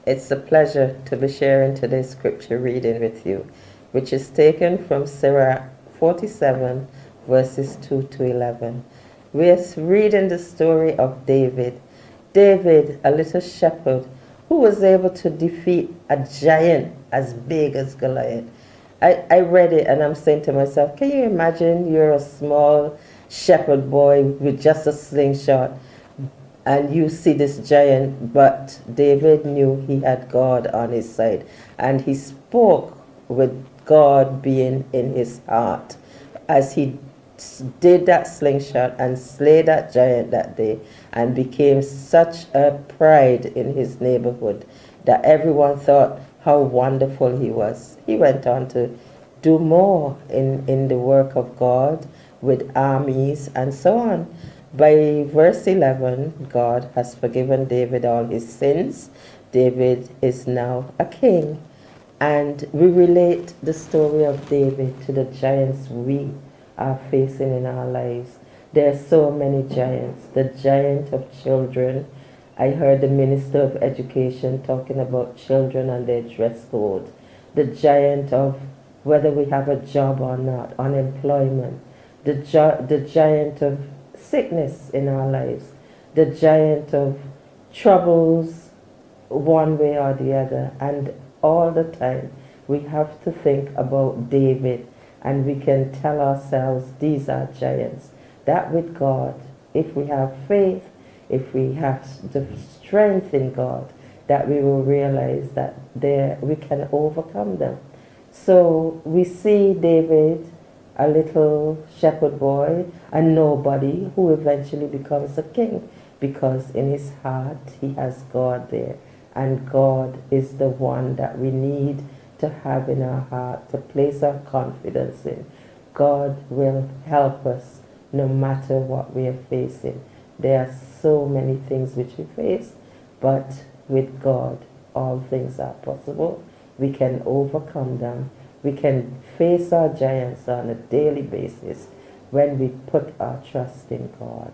It's a pleasure to be sharing today's scripture reading with you, which is taken from Sirach 47, verses 2 to 11. We are reading the story of David. David, a little shepherd, who was able to defeat a giant as big as Goliath. I read it and I'm saying to myself, can you imagine you're a small shepherd boy with just a slingshot and you see this giant, but David knew he had God on his side, and he spoke with God being in his heart as he did that slingshot and slay that giant that day, and became such a pride in his neighborhood that everyone thought how wonderful he was. He went on to do more in the work of God with armies and so on. By verse 11, God has forgiven David all his sins. David is now a king. And we relate the story of David to the giants we are facing in our lives. There are so many giants. The giant of children. I heard the Minister of Education talking about children and their dress code. The giant of whether we have a job or not, unemployment. The giant of sickness in our lives, the giant of troubles one way or the other, and all the time we have to think about David, and we can tell ourselves these are giants. That with God, if we have faith, if we have the strength in God, that we will realize that we can overcome them. So we see David, a little shepherd boy, a nobody who eventually becomes a king, because in his heart he has God there, and God is the one that we need to have in our heart, to place our confidence in. God will help us no matter what we are facing. There are so many things which we face, but with God all things are possible. We can overcome them. We can face our giants on a daily basis when we put our trust in God.